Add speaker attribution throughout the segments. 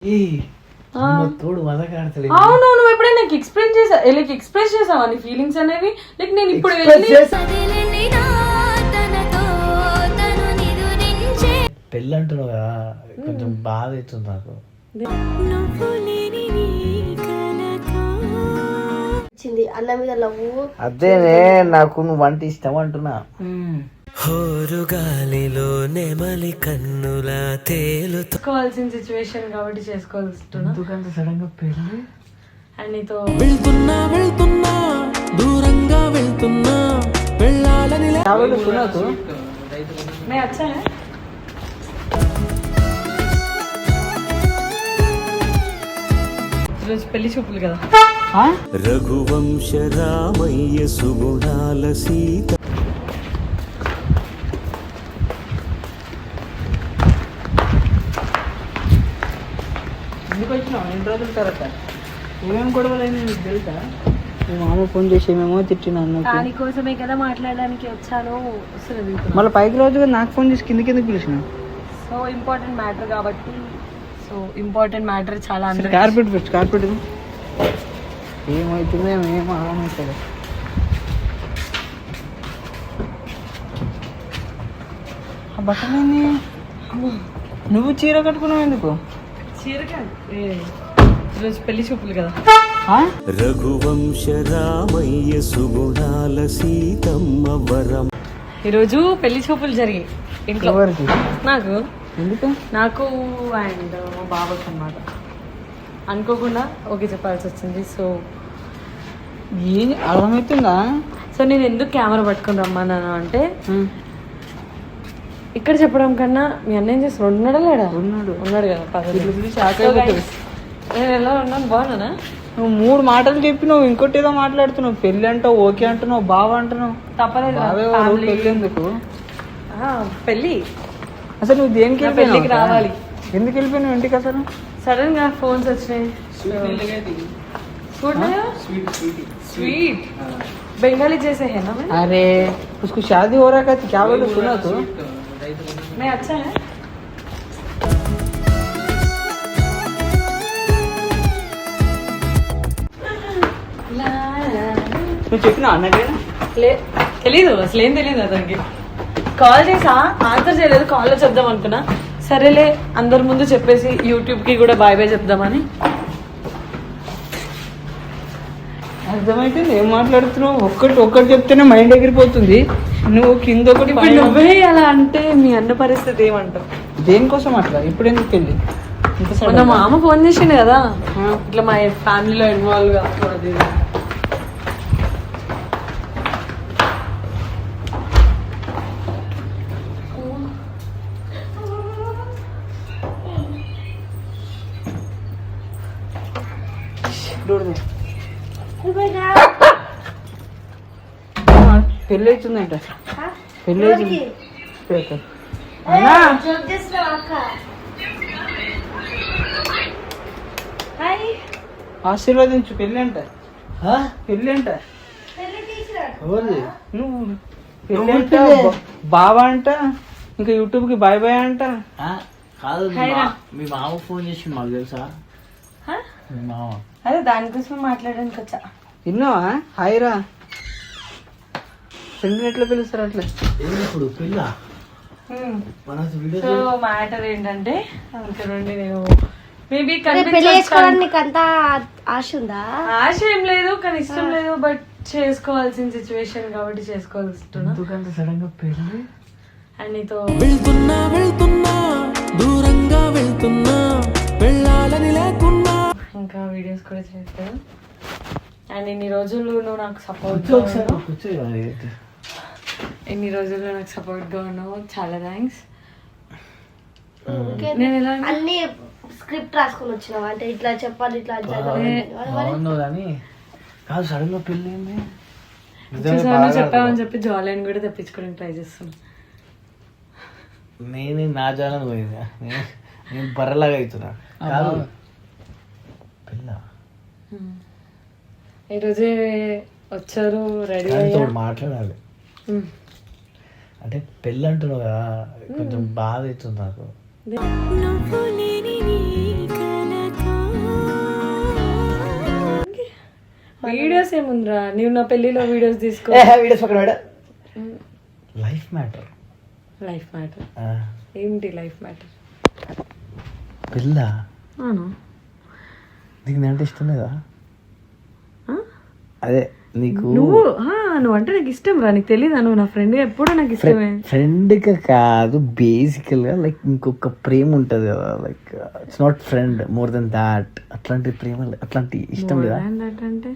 Speaker 1: అవును, నువ్వు ఎప్పుడైనా నాకు ఎక్స్ప్రెస్ చేసావా నీ ఫీలింగ్స్ అనేవి? లైక్ నేను ఇప్పుడు
Speaker 2: పెళ్ళి అంటున్నావు కదా, కొంచెం బాధ అవుతుంది నాకు.
Speaker 3: అన్న మీద లవ్.
Speaker 2: అదేనే నాకు నువ్వు వంట ఇష్టం అంటున్నా.
Speaker 1: హోరుగాలిలో నెమలి కన్నులా తేలుకోవాల్సిన సిచ్యువేషన్ కాబట్టి చేసుకోవాల్సిన.
Speaker 2: సడన్ గా పెళ్ళి
Speaker 1: అండ్ నీతో
Speaker 4: వెళ్తున్నా దూరంగా వెళ్తున్నా వెళ్ళాలని
Speaker 1: అచ్చా ఈరోజు పెళ్లి చూపులు కదా.
Speaker 4: రఘువంశ రామయ్య సుగుణాల సీత.
Speaker 2: ఎందుకు వచ్చినావు? 2 రోజుల తర్వాత ఏమేమి గొడవలు అయినా నీకు తెలుసా? మీ మామ ఫోన్ చేసి ఏమేమో తిట్టినా.
Speaker 1: దానికోసమే కదా మాట్లాడడానికి వచ్చాను.
Speaker 2: మళ్ళీ పైకి రోజుగా నాకు ఫోన్ చేసి కిందకి ఎందుకు పిలిచిన?
Speaker 1: సో ఇంపార్టెంట్ మ్యాటర్ కాబట్టి. సో ఇంపార్టెంట్ మ్యాటర్ చాలా.
Speaker 2: కార్పెట్ ఫస్ట్ కార్పెట్ ఏమవుతుందో ఏమో అర్థమవుతుంది. ఆ బట్టలేని నువ్వు చీర కట్టుకున్నావు ఎందుకు?
Speaker 1: చీర ఈరోజు పెళ్లి చూపులు కదా.
Speaker 4: రఘువంశ రామయ్య సుగుణాల సీతమ్మ వరం.
Speaker 1: ఈరోజు పెళ్లి చూపులు జరిగాయి ఇంట్లో. నాకు
Speaker 2: ఎందుకు?
Speaker 1: నాకు అండ్ మా బాబాకి అన్నమాట. అనుకోకుండా ఓకే చెప్పాల్సి వచ్చింది. సో
Speaker 2: ఏం అర్థమవుతుందా?
Speaker 1: సో నేను ఎందుకు కెమెరా పట్టుకుని రమ్మన్నాను అంటే, ఇక్కడ చెప్పడం కన్నా మీ అన్న ఏం చేస్తాడు? ఉన్నాడా లేడా? ఉన్నాడు కదా. నేను ఎలా ఉన్నాను? బాగున్నానా?
Speaker 2: నువ్వు 3 మాటలు చెప్పి నువ్వు ఇంకోటి ఏదో మాట్లాడుతున్నావు. పెళ్ళి అంటావు, ఓకే అంటున్నావు, బావ అంటున్నావు.
Speaker 1: తప్పలేదు.
Speaker 2: పెళ్ళి ఎందుకు?
Speaker 1: పెళ్ళి
Speaker 2: అసలు నువ్వు దేనికి
Speaker 1: పెళ్ళికి రావాలి?
Speaker 2: ఎందుకు వెళ్ళిపోయినావు ఇంటికి? అసలు
Speaker 1: సడన్ గా ఫోన్స్ వచ్చినాయి. स्वीट बंगाली जैसे है ना?
Speaker 2: अरे उसको शादी हो रहा है क्या बोलो? सुना तो
Speaker 1: मैं अच्छा है.
Speaker 2: నువ్వు చెప్పినా అన్నట్టేనా?
Speaker 1: తెలీదు, అసలు ఏం తెలీదు అతనికి. కాల్ చేసా, ఆన్సర్ చేయలేదు. కాల్లో చెప్దాం అనుకున్నా. సరేలే అందరి ముందు చెప్పేసి యూట్యూబ్ కి కూడా బాయ్ బాయ్ చెప్దామని.
Speaker 2: అర్థమైతే ఏం మాట్లాడుతున్నావు? ఒక్కటి చెప్తేనే మైండ్ ఎగిరిపోతుంది. నువ్వు కింద ఒకటి.
Speaker 1: నువ్వే అలా అంటే మీ అన్న పరిస్థితి ఏమంటావు?
Speaker 2: దేనికోసం అట్లా? ఇప్పుడు ఎందుకు పెళ్ళి?
Speaker 1: మా మామ ఫోన్ చేసిండు కదా, ఇట్లా మా ఫ్యామిలీలో ఇన్వాల్వ్ కాకూడదు.
Speaker 2: పెళ్ళి అవుతుందంట. పెళ్ళి అవుతుంది. ఆశీర్వదించు. పెళ్ళి అంట. పెళ్ళి అంట. నువ్వు పెళ్ళి అంట, బావా అంట, ఇంకా యూట్యూబ్ కి బాయ్ బాయ్ అంట.
Speaker 5: కాదు, మీ మామ ఫోన్ చేసి మాకు తెలుసా? మీ మామ
Speaker 1: అదే దానికోసం మాట్లాడడానికి వచ్చా.
Speaker 2: విన్నావా? హాయిరా ఫ్రెండ్ ఎట్లా పిలుస్తారు అట్లా.
Speaker 5: ఇప్పుడు పిల్ల
Speaker 1: సో మ్యాటర్ ఏంటంటే, నుండి నేను మేబీ
Speaker 3: అంతా ఆశ ఉందా?
Speaker 1: ఆశ ఏం లేదు, కానీ ఇష్టం లేదు. బట్ చేసుకోవాల్సిన సిచ్యువేషన్ కాబట్టి చేసుకోవాల్సిన.
Speaker 2: సడన్ గా పెళ్ళి.
Speaker 1: అండ్ నీతో
Speaker 4: వెళ్తున్నా దూరంగా వెళ్తున్నా వెళ్ళాలని లేకున్నా
Speaker 1: ఇంకా వీడియోస్ కూడా చేస్తాను. అండ్ ఇన్ని రోజులు నువ్వు నాకు సపోర్ట్ గా ఉన్నావు. చాలా థ్యాంక్స్. నేను ఎలా
Speaker 3: అన్ని స్క్రిప్ట్ రాసుకొని వచ్చినావు అంటే ఇట్లా చెప్పాలి, ఇట్లా
Speaker 2: కాదు. సడన్ గా పెళ్ళి
Speaker 1: చెప్పామని చెప్పి జాలైన్ కూడా తెప్పించుకోవడానికి ట్రై చేస్తున్నా.
Speaker 5: నేను నా జాలని పోయిందా? నేను బర్రలాగా అవుతున్నా. కాదు పిల్ల
Speaker 1: ఈరోజే వచ్చారు, రెడీ
Speaker 5: మాట్లాడాలి. అంటే పెళ్ళి అంటున్నావు కదా, కొంచెం బాధ అవుతుంది నాకు.
Speaker 1: వీడియోస్ ఏముందిరా, నువ్వు నా పెళ్లిలో వీడియోస్ తీసుకో.
Speaker 5: వీడియోస్ పక్కన madam. Life matter.
Speaker 1: Life matter ఏంటి? లైఫ్ మ్యాటర్
Speaker 5: పిల్ల
Speaker 1: అవును.
Speaker 5: నీకు నేనంటే ఇష్టం లేదా? అదే నీకు
Speaker 1: నువ్వు అంటే నాకు ఇష్టం రా, నీకు తెలీదా? నువ్వు నా ఫ్రెండ్ ఎప్పుడూ నాకు ఇష్టమే.
Speaker 5: ఫ్రెండ్గా కాదు, బేసికల్గా లైక్ ఇంకొక ప్రేమ ఉంటుంది కదా, like it's not friend, more than that. అట్లాంటి ప్రేమ, అట్లాంటి ఇష్టం లేదా?
Speaker 1: అంటే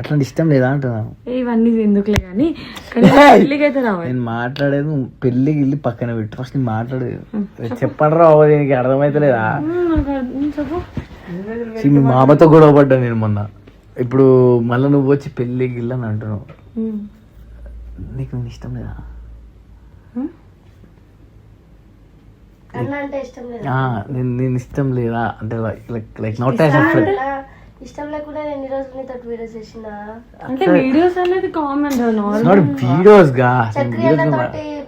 Speaker 5: అట్లాంటి ఇష్టం లేదా అంటున్నాను.
Speaker 1: ఇవన్నీ ఎందుకులే కానీ పెళ్ళికైతే రావాలి.
Speaker 5: నేను మాట్లాడేది పెళ్ళికి వెళ్ళి పక్కన పెట్టు, ఫస్ట్ నేను మాట్లాడేది చెప్పండి రా. దీనికి అర్థమైతలేదా?
Speaker 1: చెప్పు.
Speaker 5: మీ మామతో గొడవ పడ్డా నేను మొన్న. ఇప్పుడు మళ్ళీ నువ్వు వచ్చి పెళ్ళికి వెళ్ళని అంటున్నావు. నీకు నేను ఇష్టం లేదా?
Speaker 3: అన్న అంటే ఇష్టం లేదు.
Speaker 5: నేను ఇష్టం లేదా అంటే like not as a friend.
Speaker 3: ఇష్టం లేకుండా నేను ఈ రోజు నీతో వీడియోస్ చేసిన.
Speaker 1: అంటే వీడియోస్ అనేది కామన్
Speaker 5: నాట్ వీడియోస్ గా.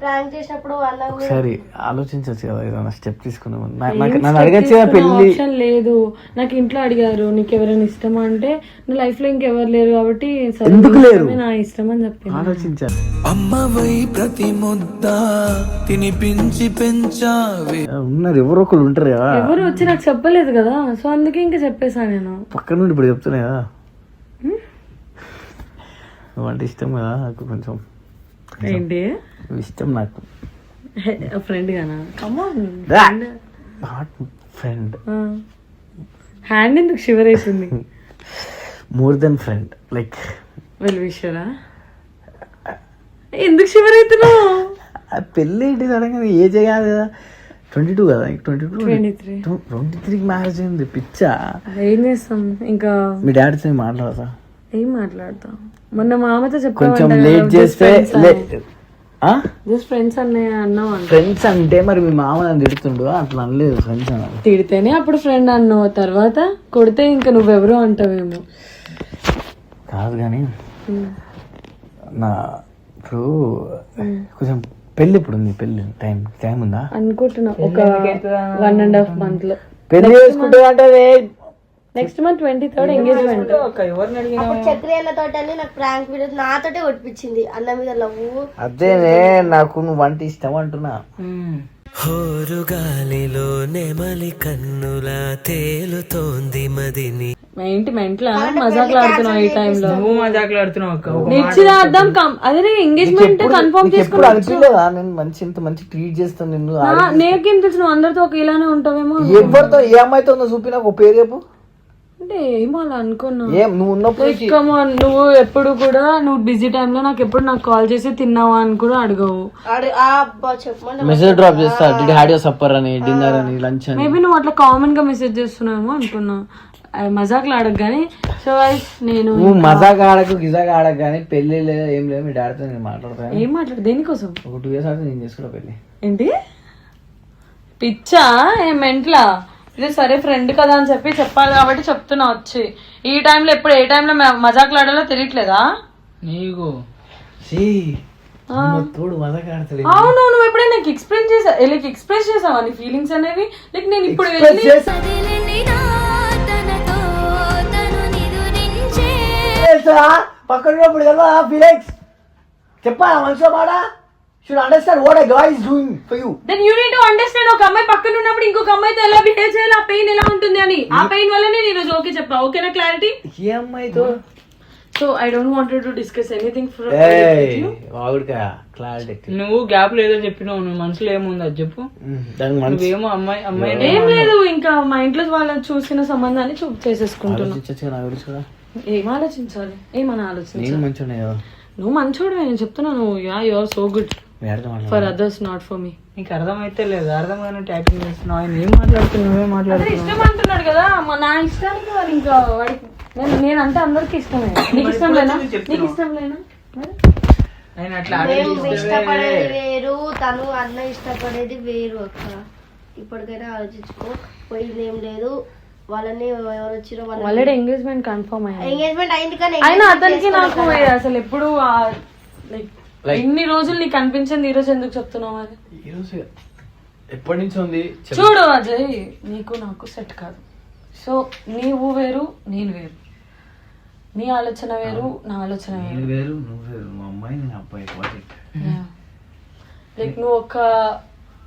Speaker 3: ప్రాంక్ చేసినప్పుడు
Speaker 5: ఒకసారి ఆలోచించచ్చు కదా, ఏదైనా స్టెప్ తీసుకున్నాము. నన్ను అడగచ్చు కదా పెళ్లి.
Speaker 1: ఆప్షన్ లేదు. నాకు ఇంట్లో అడిగారు నీకు ఎవరైనా ఇష్టమా అంటే నా లైఫ్ లో ఇంకెవరు లేరు కాబట్టి
Speaker 5: ఎందుకు లేరు
Speaker 1: నా ఇష్టం అని చెప్పి
Speaker 5: ఆలోచించాను.
Speaker 4: అమ్మవై ప్రతి ముద్ద తినిపించి పెంచావే.
Speaker 5: ఉన్నారు ఎవరో ఒకరు ఉంటారు కదా.
Speaker 1: ఎవరు వచ్చి నాకు చెప్పలేదు కదా, సో అందుకే ఇంకా చెప్పేసాను నేను.
Speaker 5: పక్కన నుండి ఇప్పుడు చెప్తున్నా కదా, నువ్వంటే ఇష్టం కదా నాకు, కొంచెం
Speaker 1: ఏంటి
Speaker 5: ఇష్టం నాకు.
Speaker 1: ఫ్రెండ్ గానా?
Speaker 5: ఫ్రెండ్.
Speaker 1: హ్యాండ్ ఎందుకు షివర్ అవుతుంది?
Speaker 5: More than friend, like
Speaker 1: well విషరా. ఎందుకు షివర్ అవుతున్నావు?
Speaker 5: పెళ్ళి ఏంటి అడగ ఏజ్ కాదు కదా, 22 కదా. 23 మ్యారేజ్ అయింది. పిచ్చా.
Speaker 1: ఏం చేస్తాం ఇంకా.
Speaker 5: మీ డాడీతో మాట్లాడతా?
Speaker 1: ఏం మాట్లాడతాం? మొన్న మామతో చెప్పా,
Speaker 5: కొంచెం లేట్ చేస్తే
Speaker 1: జస్ట్ ఫ్రెండ్స్ అన్నావు.
Speaker 5: ఫ్రెండ్స్ అంటే మరి మీ మామ నన్ను తిడుతుండు, అట్లా అనలేదు. ఫ్రెండ్స్ అన్న
Speaker 1: తిడితేనే అప్పుడు ఫ్రెండ్ అన్నావు, తర్వాత కొడితే ఇంకా నువ్వెవరో అంటావేమో.
Speaker 5: కాదు కానీ నా ఇప్పుడు కొంచెం పెళ్ళి ఇప్పుడు ఉంది. పెళ్ళి టైం ఉందా
Speaker 1: అనుకుంటున్నా, ఒక 1.5 month లో
Speaker 5: పెళ్లి చేసుకుంటే అంటే
Speaker 1: next month 23rd engagement.
Speaker 3: Chakri అన్న తోటని నాకు ప్రాంక్ వీడియోస్ నాతోటే కొట్టించింది. అన్న మీద లవ్వు.
Speaker 5: అదేనే నాకు నువ్వు వంట ఇష్టం అంటున్నా.
Speaker 4: హోరుగాలిలో నెమలి కన్నులా తేలుతోంది మదిని.
Speaker 1: ఏంటి మెంట్లా మజాకులాడుతున్నావు ఈ టైంలో?
Speaker 2: నువ్వు మజాకులాడుతున్నావు అక్క.
Speaker 1: నిశ్చితార్థం అదే ఎంగేజ్మెంట్ కన్ఫర్మ్
Speaker 5: చేసుకున్నా. నేను మంచి ఇంత మంచి ట్రీట్ చేస్తాను నిన్ను.
Speaker 1: నేకేం తెలుసు నువ్వు అందరితో ఒక ఇలానే ఉంటావేమో.
Speaker 5: ఎవరితో ఏ అమ్మాయితో ఉందో చూపి నాకు పేరు చెప్పు.
Speaker 1: అంటే ఏమో అలా అనుకున్నా.
Speaker 5: నువ్వు ఉన్నప్పుడు
Speaker 1: నువ్వు ఎప్పుడు కూడా నువ్వు బిజీ టైంలో నాకు ఎప్పుడు నాకు కాల్ చేసి తిన్నావా అని కూడా అడగవు.
Speaker 5: మెసేజ్ డ్రాప్ చేస్తా, డిడ్ హ్యాడ్ యువర్ సప్పర్ అని, డిన్నర్ అని, లంచ్ అని.
Speaker 1: మేబీ నువ్వు అట్లా కామన్ గా మెసేజ్ చేస్తున్నావేమో అనుకున్నా. మజాకులు ఆడకు కానీ. సో నేను
Speaker 5: నువ్వు మజాక్ ఆడకు గిజాక్ ఆడకు కానీ పెళ్లి లేదా ఏం లేదు. మీ డాడీతో నేను మాట్లాడతాను.
Speaker 1: ఏం మాట్లాడు? దేనికోసం?
Speaker 5: ఒక 2 years అయితే నేను చేసుకుంటా పెళ్లి.
Speaker 1: ఏంటి పిచ్చా? మెంట్లా? ఇది సరే ఫ్రెండ్ కదా అని చెప్పి చెప్పాలి కాబట్టి చెప్తున్నా. వచ్చి ఈ టైంలో ఎప్పుడు ఏ టైంలో మజాకులు ఆడాలో తెలియట్లేదా
Speaker 2: నీకు?
Speaker 5: తోడు మజాక్ ఆడతాడు.
Speaker 1: అవును, నువ్వు ఎప్పుడైనా నాకు ఎక్స్ప్రెస్ చేసావా నీ ఫీలింగ్స్ అనేవి? లైక్ నేను ఇప్పుడు
Speaker 5: పక్కన ఫీలింగ్స్ చెప్పా మనసులో మాట. should understand what a guy is doing for you.
Speaker 1: Then you need to understand ఒక అమ్మాయి పక్కన ఉన్నప్పుడు ఇంకొక అమ్మాయితో ఎలా బిహేవ్ చేయాలి, ఆ పెయిన్ ఎలా ఉంటుంది అని. ఆ పెయిన్ వల్లనే నేను ఈరోజు ఓకే చెప్పా. ఓకేనా? క్లారిటీ?
Speaker 5: ఏ అమ్మాయితో?
Speaker 1: So I don't wanted to discuss anything from
Speaker 5: clarity.
Speaker 2: నువ్వు గ్యాప్ లేదని చెప్పినావు. నువ్వు మనసులో ఏముంది అది చెప్పు. నువ్వేమో అమ్మాయి
Speaker 1: ఏం లేదు, ఇంకా మా ఇంట్లో వాళ్ళని చూసిన సంబంధాన్ని చేసేసుకుంటున్నాను. ఏం ఆలోచించాలి? ఏమని ఆలోచించాలి? నువ్వు మంచోడు, నేను చెప్తున్నాను. You are so good for others, not for me.
Speaker 2: నీకు అర్థమైతే లేదు, అర్థం కానీ టైపింగ్ చేస్తున్నావు. ఆయన ఏం మాట్లాడుతున్నావు?
Speaker 1: ఇష్టం అంటున్నాడు కదా, నా ఇష్టానికి వాడు ఇంకా వాడికి నేనంటే అందరికి ఇష్టమే. నీకు ఇష్టం లేనా? నీకు ఇష్టం లేనా?
Speaker 3: ఇష్టపడేది వేరు, తను అన్న ఇష్టపడేది వేరు అక్క. ఇప్పటికైనా ఆలోచించుకో. పోయింది ఏం లేదు. వాళ్ళని ఎవరు వచ్చిరో
Speaker 1: ఆల్రెడీ ఎంగేజ్మెంట్ కన్ఫర్మ్ అయ్యింది.
Speaker 3: ఎంగేజ్మెంట్ అయింది కానీ
Speaker 1: అయినా అతనికి నాకు అసలు ఎప్పుడు ఇన్ని రోజులు నీకు అనిపించింది, ఈ రోజు ఎందుకు చెప్తున్నావు? అది
Speaker 5: ఈ రోజు ఎప్పటి నుంచి ఉంది
Speaker 1: చూడు అజయ్, నీకు నాకు సెట్ కాదు. సో నీవు వేరు, నేను వేరు. నీ ఆలోచన వేరు, నా ఆలోచన వేరు.
Speaker 5: నేను వేరు, నువ్వు వేరు, మా అమ్మాయి నేను అబ్బాయి.
Speaker 1: లైక్ నువ్వు ఒక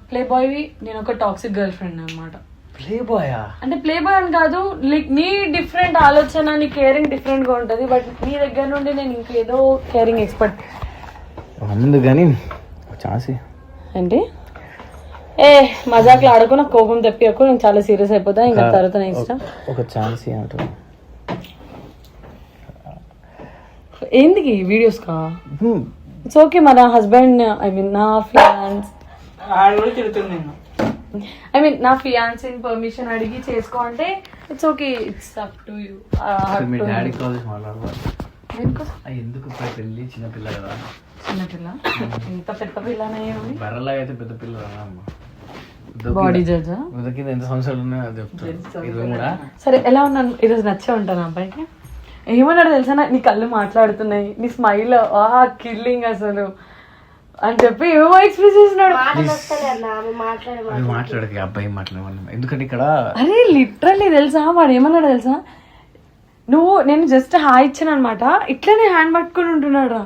Speaker 1: ప్లే బాయ్వి, నేను ఒక టాక్సిక్ గర్ల్ ఫ్రెండ్ అనమాట.
Speaker 5: ప్లే బాయా?
Speaker 1: అంటే ప్లే బాయ్ అని కాదు, లైక్ నీ డిఫరెంట్ ఆలోచన, నీ కేరింగ్ డిఫరెంట్ గా ఉంటది. బట్ నీ దగ్గర నుండి నేను ఇంకేదో కేరింగ్ ఎక్స్పర్ట్.
Speaker 5: ముందు కానీ ఛాన్స్
Speaker 1: ఏంటి? మజాక్లు ఆడుకో, నాకు కోపం తెప్పియకు, నేను చాలా సీరియస్ అయిపోతా. ఇంకా తర్వాత నెక్స్ట్
Speaker 5: ఒక ఛాన్స్ అంటారు.
Speaker 1: ఏంది వీడియోస్ కా? It's okay. మన హస్బెండ్ ఐ మీన్ నా ఫియాన్స్ నా ఫియాన్స్ పర్మిషన్ అడిగి చేసుకో అంటే it's okay, it's up to you.
Speaker 5: మీ డాడీ కాలేజ్ మాట్లాడవాలి ఎందుకు? పెళ్ళి చిన్నపిల్ల కదా.
Speaker 1: చిన్నపిల్ల ఇంత పెద్ద పిల్లనే
Speaker 5: బర్రలాగా అయితే పెద్ద పిల్ల
Speaker 1: బాడీ జడ్జా.
Speaker 5: ఎంత సంవత్సరాలు ఉన్నాయో అది చెప్తాను.
Speaker 1: సరే, ఎలా ఉన్నాను ఈరోజు? నచ్చే ఉంటాను అబ్బాయికి. ఏమన్నాడు తెలుసా, నీ కళ్ళు మాట్లాడుతున్నాయి, నీ స్మైల్ కిల్లింగ్ అసలు అని చెప్పి ఏమో ఎక్స్ప్రెస్ చేసినాడు.
Speaker 5: మాట్లాడదు అబ్బాయి మాట్లాడమన్నా, ఎందుకంటే ఇక్కడ
Speaker 1: అరే లిటరల్లీ తెలుసా వాడు ఏమన్నాడు తెలుసా, నేను జస్ట్ హాయ్ ఇచ్చాను అనమాట, ఇట్లనే హ్యాండ్ పట్టుకుని ఉంటున్నాడు రా.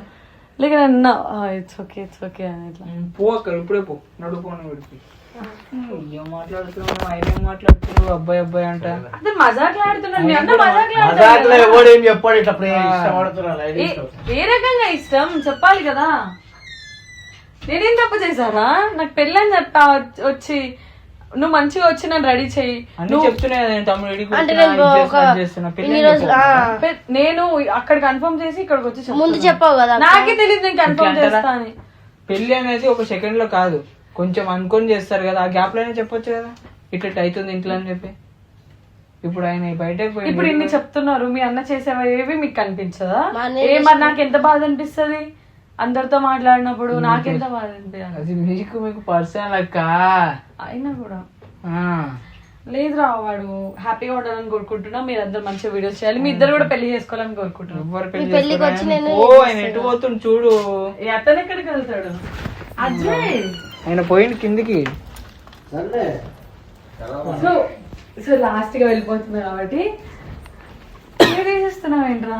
Speaker 1: లేక నన్ను ఇట్స్ ఓకే ఇట్స్ ఓకే అని ఇట్లా
Speaker 2: పో అక్కడ ఇప్పుడే పో నడుపోను విడిపి. ఏం మాట్లాడుతున్నావు, ఆయన ఏం మాట్లాడుతున్నావు, అబ్బాయి అబ్బాయి అంట.
Speaker 1: మజాక్లాడుతున్నాడు.
Speaker 5: చెప్పాడు ఇట్లా
Speaker 1: ఏ రకంగా ఇష్టం చెప్పాలి కదా. నేనేం తప్పు చేశారా? నాకు పెళ్ళని చెప్పా వచ్చి, నువ్వు మంచిగా వచ్చి నన్ను రెడీ చెయ్యి. నేను అక్కడ కన్ఫర్మ్ చేసి ఇక్కడికి వచ్చి
Speaker 3: ముందు చెప్పావు కదా.
Speaker 1: నాకే తెలియదు నేను కన్ఫర్మ్ చేస్తా అని.
Speaker 2: పెళ్లి అనేది ఒక సెకండ్ లో కాదు, కొంచెం అనుకొని చేస్తారు కదా. ఆ గ్యాప్ లోనే చెప్పొచ్చు కదా ఇట్లా అవుతుంది ఇంట్లో అని చెప్పి. ఇప్పుడు ఆయన బయటకు పోయి
Speaker 1: ఇప్పుడు ఇన్ని చెప్తున్నారు, మీ అన్న చేసేవి మీకు కనిపించదా? ఏమన్నా నాకు ఎంత బాధ అనిపిస్తుంది అందరితో మాట్లాడినప్పుడు, నాకెంత బాధ అనిపించాలి.
Speaker 2: అది మీకు పర్సనల్ అక్క.
Speaker 1: అయినా కూడా లేదురా, వాడు హ్యాపీగా ఉండాలని కోరుకుంటున్నా. మీరు అందరు మంచిగా వీడియోస్ చేయాలి, మీ ఇద్దరు కూడా పెళ్లి చేసుకోవాలని కోరుకుంటున్నాను.
Speaker 2: ఆయన ఎటు పోతుంది చూడు,
Speaker 1: అతను ఎక్కడికి వెళ్తాడు? అజయ్
Speaker 2: ఆయన పోయింది కిందికి.
Speaker 1: సో లాస్ట్ గా వెళ్ళిపోతుంది కాబట్టి తీసేస్తున్నావు ఏంట్రా?